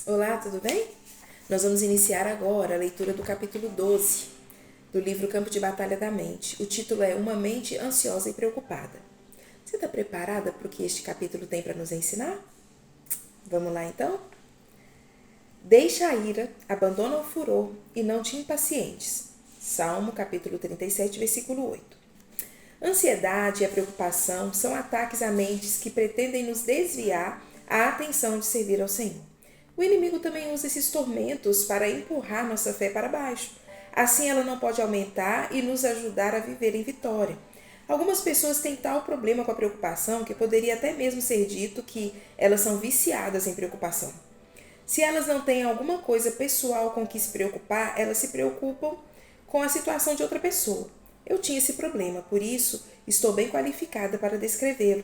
Olá, tudo bem? Nós vamos iniciar agora a leitura do capítulo 12 do livro Campo de Batalha da Mente. O título é Uma Mente Ansiosa e Preocupada. Você está preparada para o que este capítulo tem para nos ensinar? Vamos lá então? Deixa a ira, abandona o furor e não te impacientes. Salmo capítulo 37, versículo 8. Ansiedade e a preocupação são ataques a mentes que pretendem nos desviar a atenção de servir ao Senhor. O inimigo também usa esses tormentos para empurrar nossa fé para baixo. Assim ela não pode aumentar e nos ajudar a viver em vitória. Algumas pessoas têm tal problema com a preocupação que poderia até mesmo ser dito que elas são viciadas em preocupação. Se elas não têm alguma coisa pessoal com que se preocupar, elas se preocupam com a situação de outra pessoa. Eu tinha esse problema, por isso estou bem qualificada para descrevê-lo.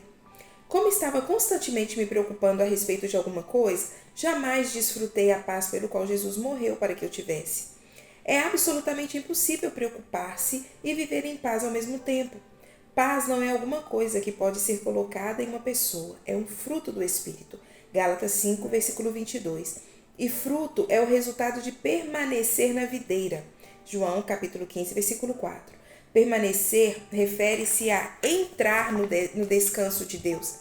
Como estava constantemente me preocupando a respeito de alguma coisa, jamais desfrutei a paz pelo qual Jesus morreu para que eu tivesse. É absolutamente impossível preocupar-se e viver em paz ao mesmo tempo. Paz não é alguma coisa que pode ser colocada em uma pessoa, é um fruto do Espírito. Gálatas 5, versículo 22. E fruto é o resultado de permanecer na videira. João capítulo 15, versículo 4. Permanecer refere-se a entrar no descanso de Deus,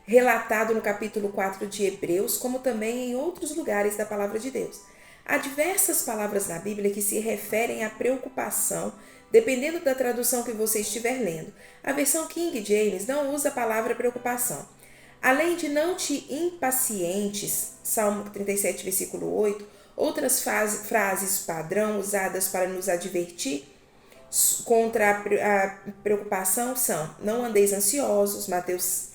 relatado no capítulo 4 de Hebreus, como também em outros lugares da palavra de Deus. Há diversas palavras na Bíblia que se referem à preocupação, dependendo da tradução que você estiver lendo. A versão King James não usa a palavra preocupação. Além de não te impacientes, Salmo 37, versículo 8, outras frases padrão usadas para nos advertir contra a preocupação são: não andeis ansiosos, Mateus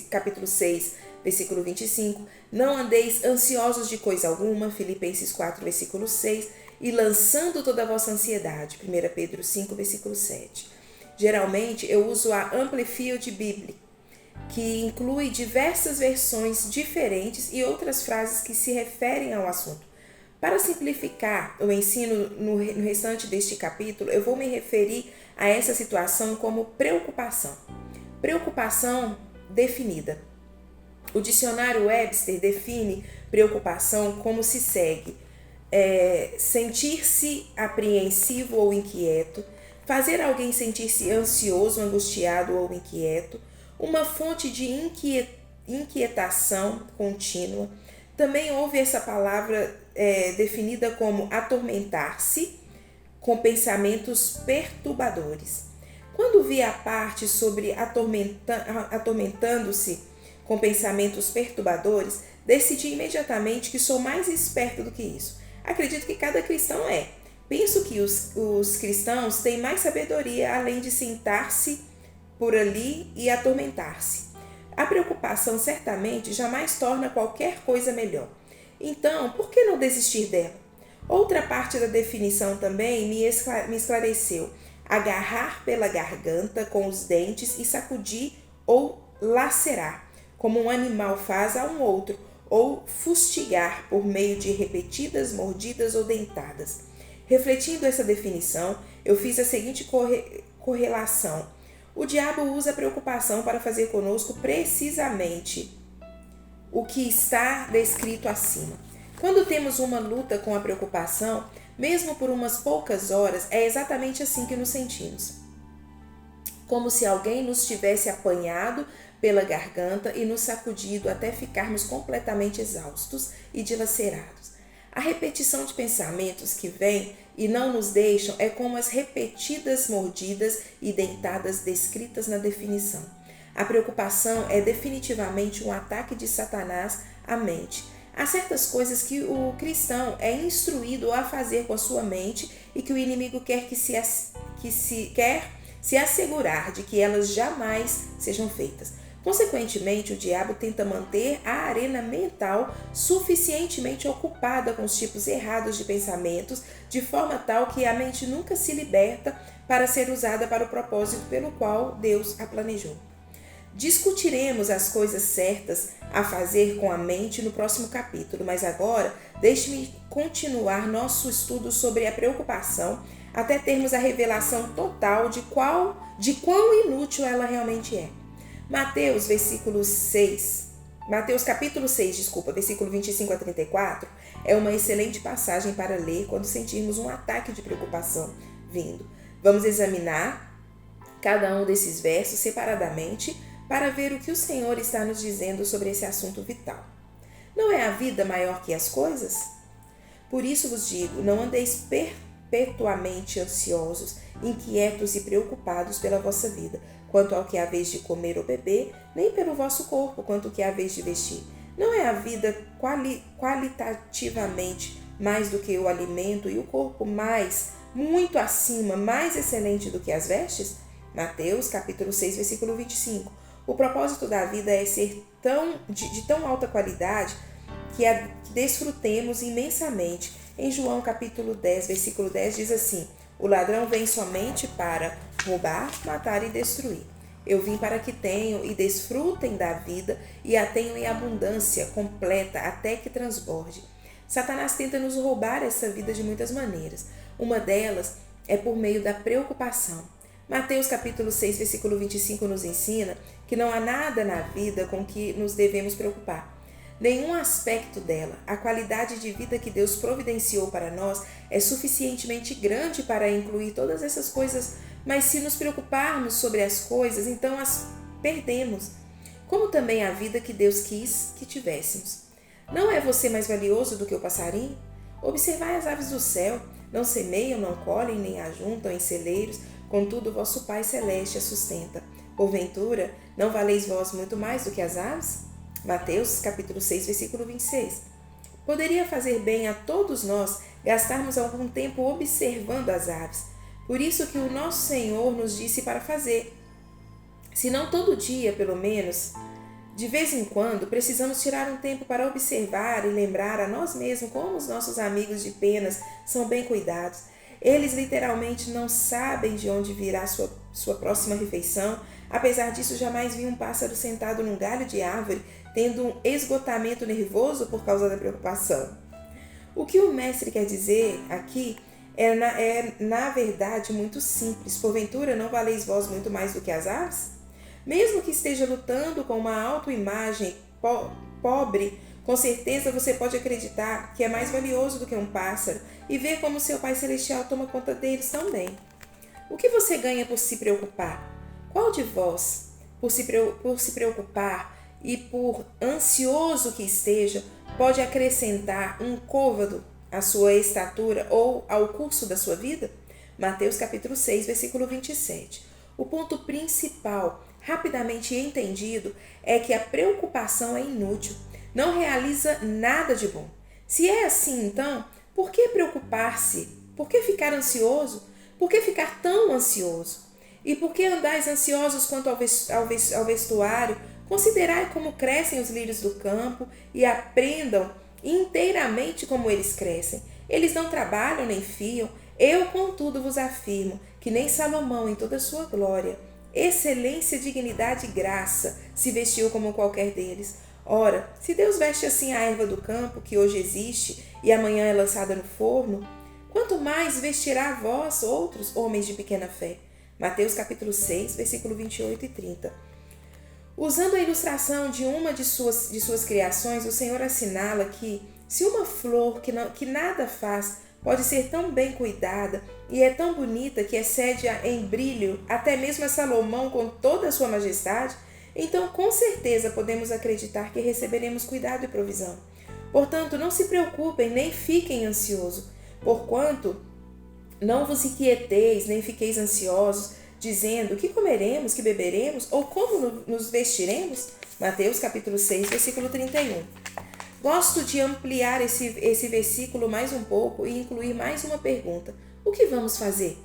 capítulo 6, versículo 25, não andeis ansiosos de coisa alguma, Filipenses 4, versículo 6, e lançando toda a vossa ansiedade, 1 Pedro 5, versículo 7. Geralmente eu uso a Amplified Bible, que inclui diversas versões diferentes e outras frases que se referem ao assunto. Para simplificar o ensino no restante deste capítulo, eu vou me referir a essa situação como preocupação. Preocupação definida. O dicionário Webster define preocupação como se segue: sentir-se apreensivo ou inquieto, fazer alguém sentir-se ansioso, angustiado ou inquieto, uma fonte de inquietação contínua. Também houve essa palavra definida como atormentar-se com pensamentos perturbadores. Quando vi a parte sobre atormentando-se com pensamentos perturbadores, decidi imediatamente que sou mais esperto do que isso. Acredito que cada cristão é. Penso que os cristãos têm mais sabedoria além de sentar-se por ali e atormentar-se. A preocupação certamente jamais torna qualquer coisa melhor. Então, por que não desistir dela? Outra parte da definição também me esclareceu: agarrar pela garganta com os dentes e sacudir ou lacerar, como um animal faz a um outro, ou fustigar por meio de repetidas mordidas ou dentadas. Refletindo essa definição, eu fiz a seguinte correlação: o diabo usa a preocupação para fazer conosco precisamente o que está descrito acima. Quando temos uma luta com a preocupação, mesmo por umas poucas horas, é exatamente assim que nos sentimos. Como se alguém nos tivesse apanhado pela garganta e nos sacudido até ficarmos completamente exaustos e dilacerados. A repetição de pensamentos que vêm e não nos deixam é como as repetidas mordidas e dentadas descritas na definição. A preocupação é definitivamente um ataque de Satanás à mente. Há certas coisas que o cristão é instruído a fazer com a sua mente e que o inimigo quer se assegurar de que elas jamais sejam feitas. Consequentemente, o diabo tenta manter a arena mental suficientemente ocupada com os tipos errados de pensamentos, de forma tal que a mente nunca se liberta para ser usada para o propósito pelo qual Deus a planejou. Discutiremos as coisas certas a fazer com a mente no próximo capítulo, mas agora deixe-me continuar nosso estudo sobre a preocupação até termos a revelação total de quão inútil ela realmente é. Mateus, Mateus capítulo 6, versículo 25 a 34, é uma excelente passagem para ler quando sentirmos um ataque de preocupação vindo. Vamos examinar cada um desses versos separadamente para ver o que o Senhor está nos dizendo sobre esse assunto vital. Não é a vida maior que as coisas? Por isso vos digo, não andeis perpetuamente ansiosos, inquietos e preocupados pela vossa vida, quanto ao que há vez de comer ou beber, nem pelo vosso corpo, quanto ao que há vez de vestir. Não é a vida qualitativamente mais do que o alimento e o corpo muito acima, mais excelente do que as vestes? Mateus capítulo 6, versículo 25. O propósito da vida é ser de tão alta qualidade que desfrutemos imensamente. Em João capítulo 10, versículo 10 diz assim: o ladrão vem somente para roubar, matar e destruir. Eu vim para que tenham e desfrutem da vida e a tenham em abundância completa até que transborde. Satanás tenta nos roubar essa vida de muitas maneiras. Uma delas é por meio da preocupação. Mateus capítulo 6, versículo 25 nos ensina que não há nada na vida com que nos devemos preocupar. Nenhum aspecto dela. A qualidade de vida que Deus providenciou para nós é suficientemente grande para incluir todas essas coisas, mas se nos preocuparmos sobre as coisas, então as perdemos, como também a vida que Deus quis que tivéssemos. Não é você mais valioso do que o passarinho? Observai as aves do céu, não semeiam, não colhem, nem ajuntam em celeiros, contudo vosso Pai Celeste a sustenta. Porventura, não valeis vós muito mais do que as aves? Mateus capítulo 6, versículo 26. Poderia fazer bem a todos nós gastarmos algum tempo observando as aves. Por isso que o nosso Senhor nos disse para fazer. Se não todo dia, pelo menos, de vez em quando, precisamos tirar um tempo para observar e lembrar a nós mesmos como os nossos amigos de penas são bem cuidados. Eles literalmente não sabem de onde virá sua próxima refeição. Apesar disso, jamais vi um pássaro sentado num galho de árvore tendo um esgotamento nervoso por causa da preocupação. O que o mestre quer dizer aqui é na verdade muito simples. Porventura, não valeis vós muito mais do que as aves? Mesmo que esteja lutando com uma autoimagem pobre, com certeza você pode acreditar que é mais valioso do que um pássaro e ver como seu Pai Celestial toma conta deles também. O que você ganha por se preocupar? Qual de vós, por se preocupar e por ansioso que esteja, pode acrescentar um côvado à sua estatura ou ao curso da sua vida? Mateus capítulo 6, versículo 27. O ponto principal, rapidamente entendido, é que a preocupação é inútil, não realiza nada de bom. Se é assim, então, por que preocupar-se? Por que ficar ansioso? Por que ficar tão ansioso? E por que andais ansiosos quanto ao vestuário? Considerai como crescem os lírios do campo e aprendam inteiramente como eles crescem. Eles não trabalham nem fiam. Eu, contudo, vos afirmo que nem Salomão, em toda a sua glória, excelência, dignidade e graça, se vestiu como qualquer deles. Ora, se Deus veste assim a erva do campo, que hoje existe e amanhã é lançada no forno, quanto mais vestirá vós outros, homens de pequena fé. Mateus capítulo 6, versículo 28 e 30. Usando a ilustração de uma de suas criações, o Senhor assinala que, se uma flor que nada faz pode ser tão bem cuidada e é tão bonita que excede em brilho até mesmo a Salomão com toda a sua majestade, então com certeza podemos acreditar que receberemos cuidado e provisão. Portanto, não se preocupem nem fiquem ansiosos, porquanto não vos inquieteis nem fiqueis ansiosos, dizendo que comeremos, que beberemos ou como nos vestiremos? Mateus capítulo 6, versículo 31. Gosto de ampliar esse versículo mais um pouco e incluir mais uma pergunta. O que vamos fazer?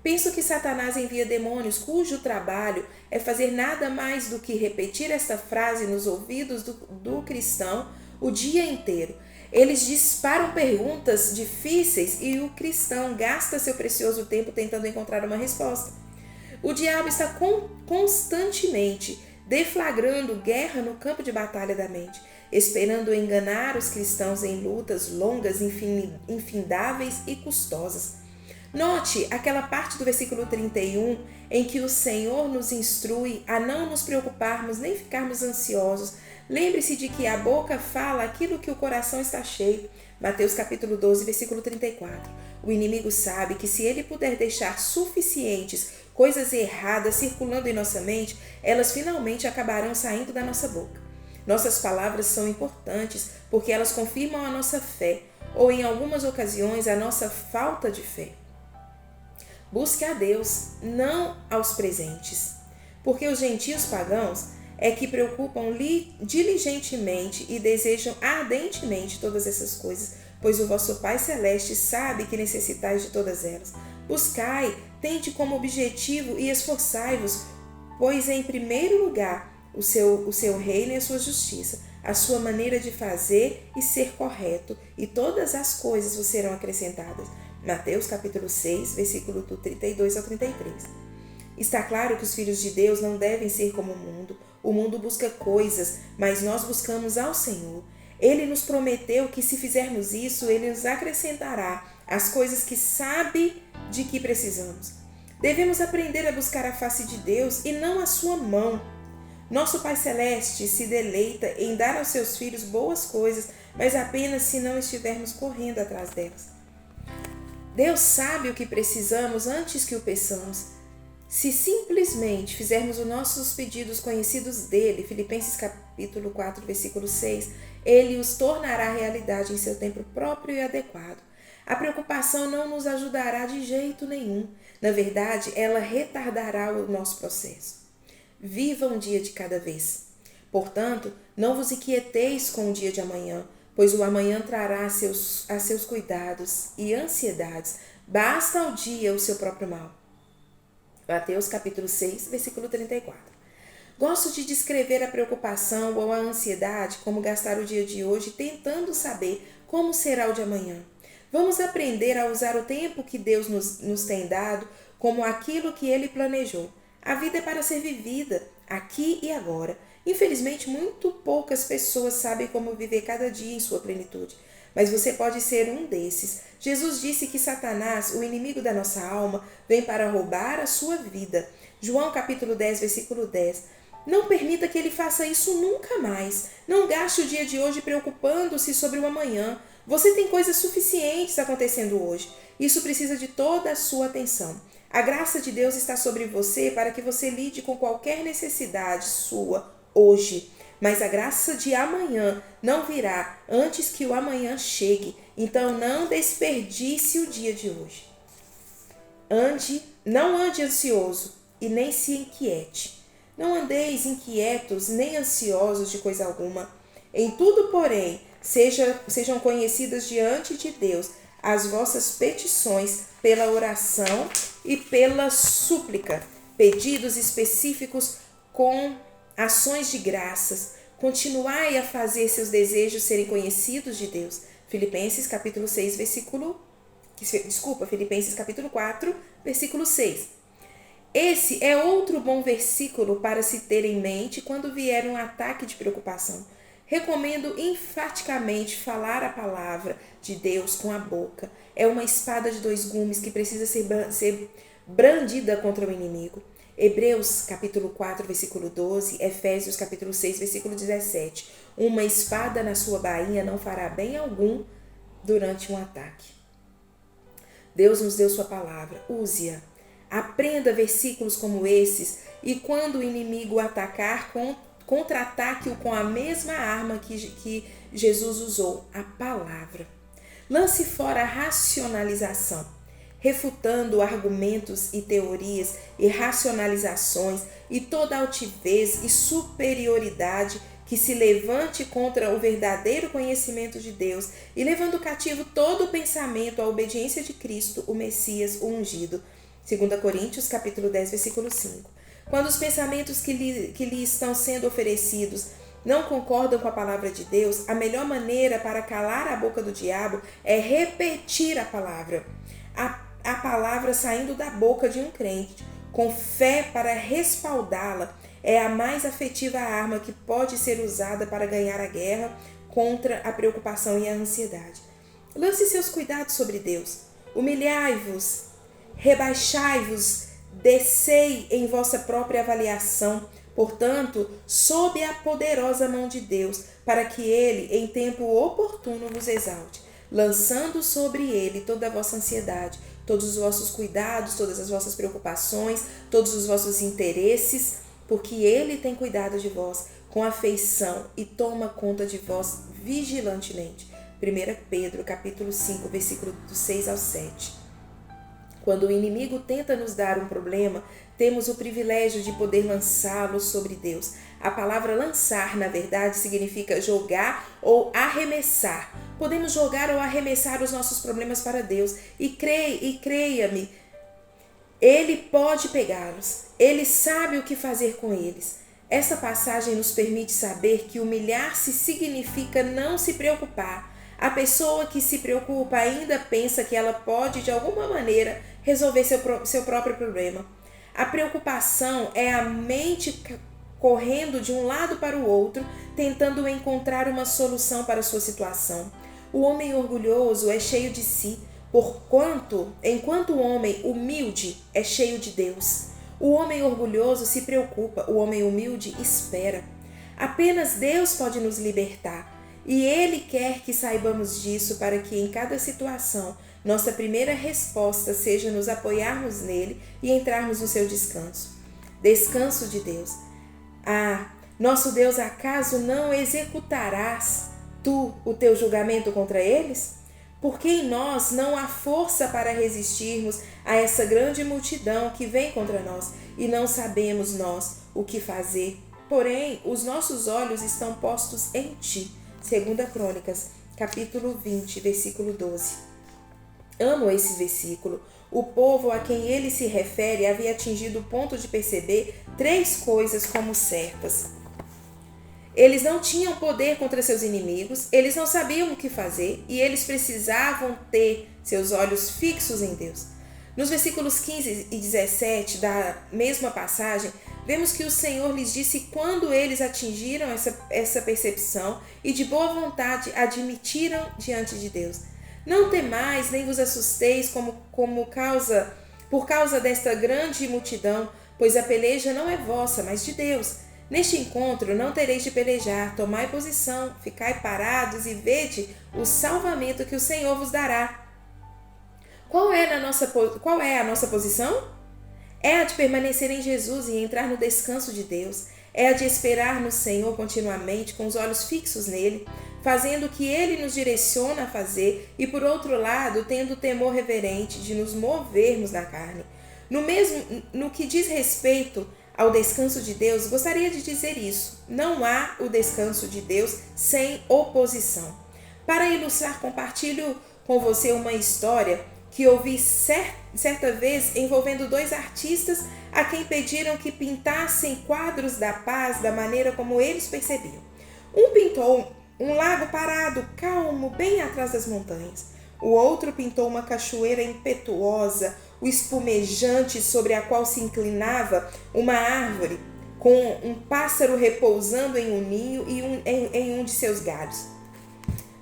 Penso que Satanás envia demônios cujo trabalho é fazer nada mais do que repetir esta frase nos ouvidos do cristão o dia inteiro. Eles disparam perguntas difíceis e o cristão gasta seu precioso tempo tentando encontrar uma resposta. O diabo está constantemente deflagrando guerra no campo de batalha da mente, esperando enganar os cristãos em lutas longas, infindáveis e custosas. Note aquela parte do versículo 31 em que o Senhor nos instrui a não nos preocuparmos nem ficarmos ansiosos, Lembre-se de que a boca fala aquilo que o coração está cheio. Mateus capítulo 12, versículo 34. O inimigo sabe que se ele puder deixar suficientes coisas erradas circulando em nossa mente, elas finalmente acabarão saindo da nossa boca. Nossas palavras são importantes porque elas confirmam a nossa fé, ou em algumas ocasiões a nossa falta de fé. Busque a Deus, não aos presentes, porque os gentios pagãos é que preocupam diligentemente e desejam ardentemente todas essas coisas, pois o vosso Pai Celeste sabe que necessitais de todas elas. Buscai, tende como objetivo e esforçai-vos, pois em primeiro lugar o seu reino e a sua justiça, a sua maneira de fazer e ser correto, e todas as coisas vos serão acrescentadas. Mateus capítulo 6, versículo do 32 ao 33. Está claro que os filhos de Deus não devem ser como o mundo. O mundo busca coisas, mas nós buscamos ao Senhor. Ele nos prometeu que se fizermos isso, Ele nos acrescentará as coisas que sabe de que precisamos. Devemos aprender a buscar a face de Deus e não a sua mão. Nosso Pai Celeste se deleita em dar aos seus filhos boas coisas, mas apenas se não estivermos correndo atrás delas. Deus sabe o que precisamos antes que o peçamos. Se simplesmente fizermos os nossos pedidos conhecidos dele, Filipenses capítulo 4, versículo 6, ele os tornará realidade em seu tempo próprio e adequado. A preocupação não nos ajudará de jeito nenhum. Na verdade, ela retardará o nosso processo. Viva um dia de cada vez. Portanto, não vos inquieteis com o dia de amanhã, pois o amanhã trará a seus cuidados e ansiedades. Basta ao dia o seu próprio mal. Mateus capítulo 6, versículo 34. Gosto de descrever a preocupação ou a ansiedade como gastar o dia de hoje tentando saber como será o de amanhã. Vamos aprender a usar o tempo que Deus nos tem dado como aquilo que Ele planejou. A vida é para ser vivida, aqui e agora. Infelizmente, muito poucas pessoas sabem como viver cada dia em sua plenitude. Mas você pode ser um desses. Jesus disse que Satanás, o inimigo da nossa alma, vem para roubar a sua vida. João capítulo 10, versículo 10. Não permita que ele faça isso nunca mais. Não gaste o dia de hoje preocupando-se sobre o amanhã. Você tem coisas suficientes acontecendo hoje. Isso precisa de toda a sua atenção. A graça de Deus está sobre você para que você lide com qualquer necessidade sua hoje. Mas a graça de amanhã não virá antes que o amanhã chegue. Então não desperdice o dia de hoje. Não ande ansioso e nem se inquiete. Não andeis inquietos nem ansiosos de coisa alguma. Em tudo, porém, sejam conhecidas diante de Deus as vossas petições pela oração e pela súplica, pedidos específicos com ações de graças. Continuai a fazer seus desejos serem conhecidos de Deus. Filipenses capítulo 4, versículo 6. Esse é outro bom versículo para se ter em mente quando vier um ataque de preocupação. Recomendo enfaticamente falar a palavra de Deus com a boca. É uma espada de 2 gumes que precisa ser brandida contra o inimigo. Hebreus capítulo 4, versículo 12, Efésios capítulo 6, versículo 17. Uma espada na sua bainha não fará bem algum durante um ataque. Deus nos deu sua palavra, use-a. Aprenda versículos como esses e quando o inimigo atacar, contra-ataque-o com a mesma arma que Jesus usou, a palavra. Lance fora a racionalização, refutando argumentos e teorias e racionalizações e toda altivez e superioridade que se levante contra o verdadeiro conhecimento de Deus e levando cativo todo o pensamento à obediência de Cristo, o Messias, o ungido. 2 Coríntios capítulo 10, versículo 5. Quando os pensamentos que lhe estão sendo oferecidos não concordam com a palavra de Deus, a melhor maneira para calar a boca do diabo é repetir a palavra. A palavra saindo da boca de um crente, com fé para respaldá-la, é a mais afetiva arma que pode ser usada para ganhar a guerra contra a preocupação e a ansiedade. Lance seus cuidados sobre Deus. Humilhai-vos, rebaixai-vos, descei em vossa própria avaliação, Portanto, sob a poderosa mão de Deus, para que ele, em tempo oportuno, vos exalte, lançando sobre ele toda a vossa ansiedade, todos os vossos cuidados, todas as vossas preocupações, todos os vossos interesses, porque ele tem cuidado de vós com afeição e toma conta de vós vigilantemente. 1 Pedro, capítulo 5, versículo do 6 ao 7. Quando o inimigo tenta nos dar um problema, temos o privilégio de poder lançá-lo sobre Deus. A palavra lançar, na verdade, significa jogar ou arremessar. Podemos jogar ou arremessar os nossos problemas para Deus. E creia-me, Ele pode pegá-los. Ele sabe o que fazer com eles. Essa passagem nos permite saber que humilhar-se significa não se preocupar. A pessoa que se preocupa ainda pensa que ela pode, de alguma maneira, resolver seu próprio problema. A preocupação é a mente correndo de um lado para o outro, tentando encontrar uma solução para a sua situação. O homem orgulhoso é cheio de si, enquanto o homem humilde é cheio de Deus. O homem orgulhoso se preocupa, o homem humilde espera. Apenas Deus pode nos libertar. E Ele quer que saibamos disso para que em cada situação nossa primeira resposta seja nos apoiarmos nele e entrarmos no seu descanso. Descanso de Deus. Nosso Deus, acaso não executarás tu o teu julgamento contra eles? Porque em nós não há força para resistirmos a essa grande multidão que vem contra nós e não sabemos nós o que fazer. Porém, os nossos olhos estão postos em ti. 2 Crônicas, capítulo 20, versículo 12. Amo esse versículo. O povo a quem ele se refere havia atingido o ponto de perceber 3 coisas como certas. Eles não tinham poder contra seus inimigos, eles não sabiam o que fazer e eles precisavam ter seus olhos fixos em Deus. Nos versículos 15 e 17 da mesma passagem, vemos que o Senhor lhes disse quando eles atingiram essa percepção e de boa vontade admitiram diante de Deus. Não temais, nem vos assusteis por causa desta grande multidão, pois a peleja não é vossa, mas de Deus. Neste encontro não tereis de pelejar, tomai posição, ficai parados e vede o salvamento que o Senhor vos dará. Qual é a nossa posição? É a de permanecer em Jesus e entrar no descanso de Deus. É a de esperar no Senhor continuamente, com os olhos fixos nele, fazendo o que ele nos direciona a fazer e, por outro lado, tendo o temor reverente de nos movermos na carne. No que diz respeito ao descanso de Deus, gostaria de dizer isso. Não há o descanso de Deus sem oposição. Para ilustrar, compartilho com você uma história que ouvi certa vez envolvendo 2 artistas a quem pediram que pintassem quadros da paz da maneira como eles percebiam. Um pintou um lago parado, calmo, bem atrás das montanhas. O outro pintou uma cachoeira impetuosa, o espumejante sobre a qual se inclinava uma árvore, com um pássaro repousando em um ninho e em um de seus galhos.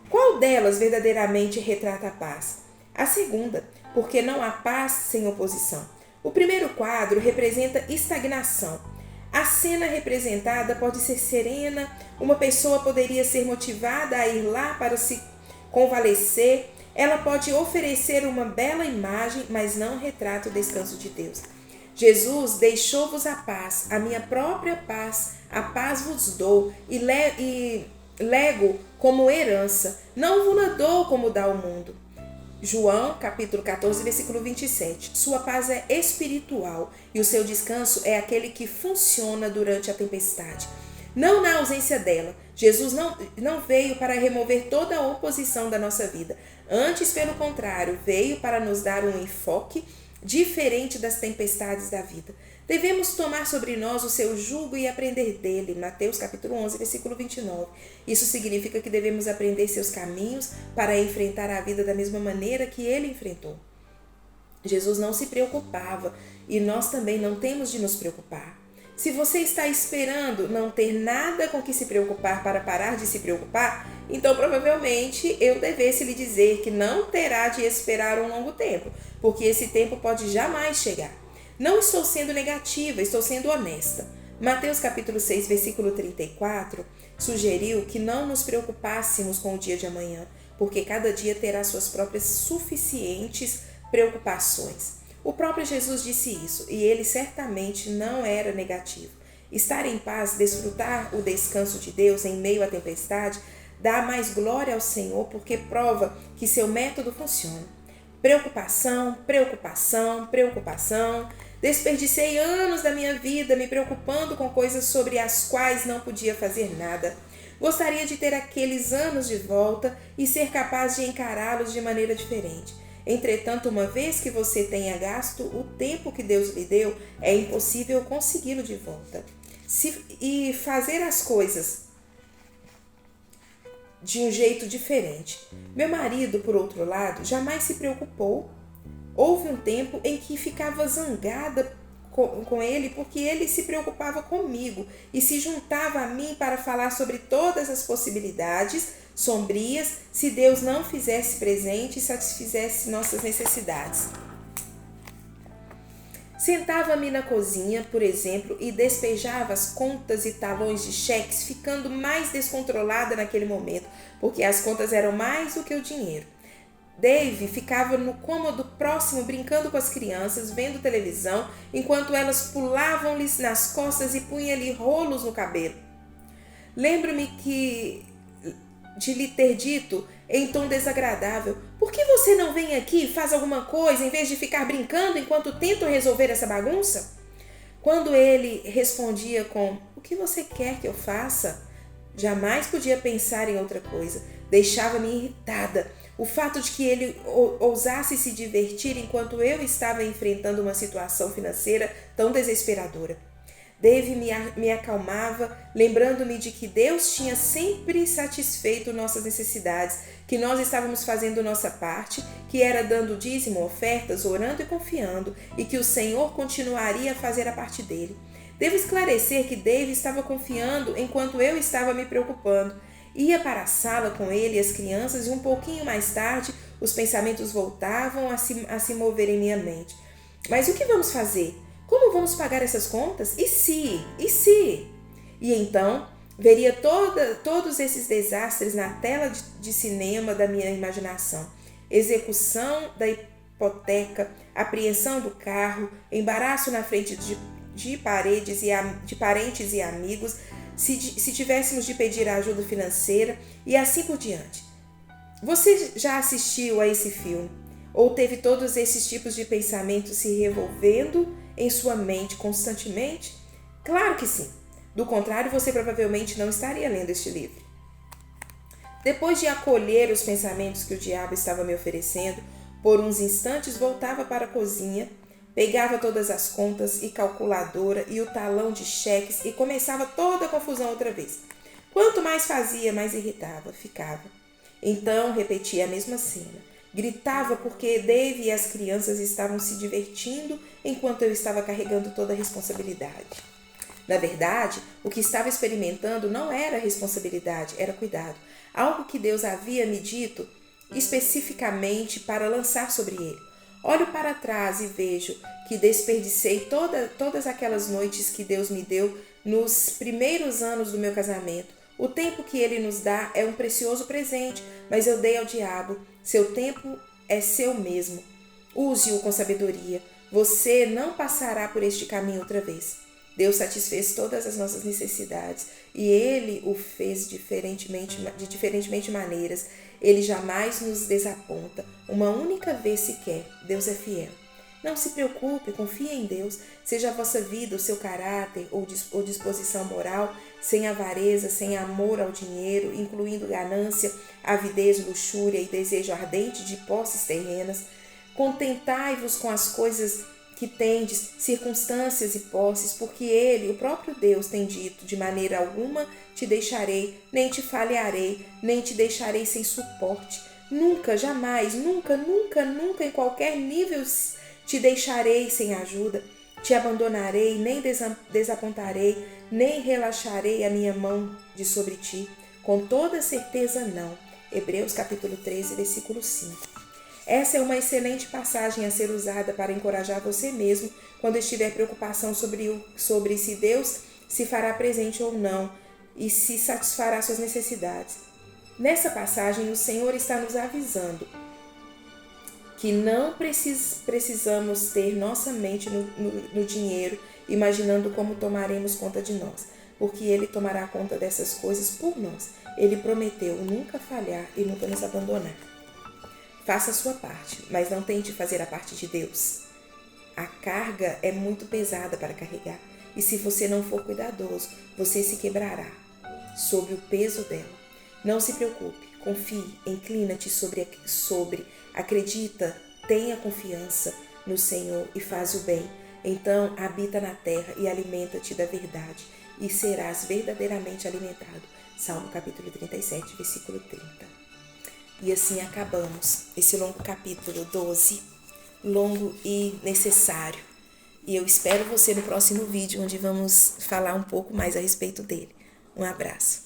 Qual delas verdadeiramente retrata a paz? A segunda, porque não há paz sem oposição. O primeiro quadro representa estagnação. A cena representada pode ser serena, uma pessoa poderia ser motivada a ir lá para se convalescer, ela pode oferecer uma bela imagem, mas não retrata o descanso de Deus. Jesus deixou-vos a paz, a minha própria paz, a paz vos dou e lego como herança, não vos dou como dá o mundo. João, capítulo 14, versículo 27. Sua paz é espiritual e o seu descanso é aquele que funciona durante a tempestade. Não na ausência dela. Jesus não veio para remover toda a oposição da nossa vida. Antes, pelo contrário, veio para nos dar um enfoque diferente das tempestades da vida. Devemos tomar sobre nós o seu jugo e aprender dele. Mateus capítulo 11, versículo 29. Isso significa que devemos aprender seus caminhos para enfrentar a vida da mesma maneira que ele enfrentou. Jesus não se preocupava e nós também não temos de nos preocupar. Se você está esperando não ter nada com que se preocupar para parar de se preocupar, então provavelmente eu devesse lhe dizer que não terá de esperar um longo tempo, porque esse tempo pode jamais chegar. Não estou sendo negativa, estou sendo honesta. Mateus capítulo 6, versículo 34, sugeriu que não nos preocupássemos com o dia de amanhã, porque cada dia terá suas próprias suficientes preocupações. O próprio Jesus disse isso, e ele certamente não era negativo. Estar em paz, desfrutar o descanso de Deus em meio à tempestade, dá mais glória ao Senhor, porque prova que seu método funciona. Preocupação, preocupação, preocupação. Desperdicei anos da minha vida me preocupando com coisas sobre as quais não podia fazer nada. Gostaria de ter aqueles anos de volta e ser capaz de encará-los de maneira diferente. Entretanto, uma vez que você tenha gasto o tempo que Deus lhe deu, é impossível consegui-lo de volta. E fazer as coisas de um jeito diferente. Meu marido, por outro lado, jamais se preocupou. Houve um tempo em que ficava zangada com ele porque ele se preocupava comigo e se juntava a mim para falar sobre todas as possibilidades sombrias se Deus não fizesse presente e satisfizesse nossas necessidades. Sentava-me na cozinha, por exemplo, e despejava as contas e talões de cheques, ficando mais descontrolada naquele momento, porque as contas eram mais do que o dinheiro. Dave ficava no cômodo próximo brincando com as crianças, vendo televisão, enquanto elas pulavam-lhes nas costas e punham-lhe rolos no cabelo. Lembro-me de lhe ter dito, em tom desagradável, por que você não vem aqui e faz alguma coisa em vez de ficar brincando enquanto tento resolver essa bagunça? Quando ele respondia com, o que você quer que eu faça? Jamais podia pensar em outra coisa. Deixava-me irritada. O fato de que ele ousasse se divertir enquanto eu estava enfrentando uma situação financeira tão desesperadora. Dave me acalmava, lembrando-me de que Deus tinha sempre satisfeito nossas necessidades, que nós estávamos fazendo nossa parte, que era dando dízimo, ofertas, orando e confiando, e que o Senhor continuaria a fazer a parte dele. Devo esclarecer que Dave estava confiando enquanto eu estava me preocupando. Ia para a sala com ele e as crianças e um pouquinho mais tarde os pensamentos voltavam a se mover em minha mente. Mas o que vamos fazer? Como vamos pagar essas contas? E se? E se? E então veria todos esses desastres na tela de cinema da minha imaginação. Execução da hipoteca, apreensão do carro, embaraço na frente de parentes e amigos, se tivéssemos de pedir ajuda financeira e assim por diante. Você já assistiu a esse filme? Ou teve todos esses tipos de pensamentos se revolvendo em sua mente constantemente? Claro que sim. Do contrário, você provavelmente não estaria lendo este livro. Depois de acolher os pensamentos que o diabo estava me oferecendo, por uns instantes voltava para a cozinha, pegava todas as contas e calculadora e o talão de cheques e começava toda a confusão outra vez. Quanto mais fazia, mais irritada ficava. Então repetia a mesma cena. Gritava porque Dave e as crianças estavam se divertindo enquanto eu estava carregando toda a responsabilidade. Na verdade, o que estava experimentando não era responsabilidade, era cuidado. Algo que Deus havia me dito especificamente para lançar sobre ele. Olho para trás e vejo que desperdicei todas aquelas noites que Deus me deu nos primeiros anos do meu casamento. O tempo que ele nos dá é um precioso presente, mas eu dei ao diabo. Seu tempo é seu mesmo. Use-o com sabedoria. Você não passará por este caminho outra vez. Deus satisfez todas as nossas necessidades e Ele o fez de diferentemente maneiras. Ele jamais nos desaponta. Uma única vez sequer, Deus é fiel. Não se preocupe, confie em Deus. Seja a vossa vida, o seu caráter ou disposição moral, sem avareza, sem amor ao dinheiro, incluindo ganância, avidez, luxúria e desejo ardente de posses terrenas. Contentai-vos com as coisas que tendes, circunstâncias e posses, porque Ele, o próprio Deus, tem dito, de maneira alguma te deixarei, nem te falharei, nem te deixarei sem suporte. Nunca, jamais, nunca, em qualquer nível te deixarei sem ajuda. Te abandonarei, nem desapontarei, nem relaxarei a minha mão de sobre ti. Com toda certeza não. Hebreus capítulo 13, versículo 5. Essa é uma excelente passagem a ser usada para encorajar você mesmo quando estiver preocupação sobre se Deus se fará presente ou não e se satisfará suas necessidades. Nessa passagem, o Senhor está nos avisando que não precisamos ter nossa mente no dinheiro, imaginando como tomaremos conta de nós, porque Ele tomará conta dessas coisas por nós. Ele prometeu nunca falhar e nunca nos abandonar. Faça a sua parte, mas não tente fazer a parte de Deus. A carga é muito pesada para carregar, e se você não for cuidadoso, você se quebrará sob o peso dela. Não se preocupe, confie, inclina-te sobre, acredita, tenha confiança no Senhor e faz o bem. Então habita na terra e alimenta-te da verdade, e serás verdadeiramente alimentado. Salmo capítulo 37, versículo 30. E assim acabamos esse longo capítulo 12, longo e necessário. E eu espero você no próximo vídeo, onde vamos falar um pouco mais a respeito dele. Um abraço.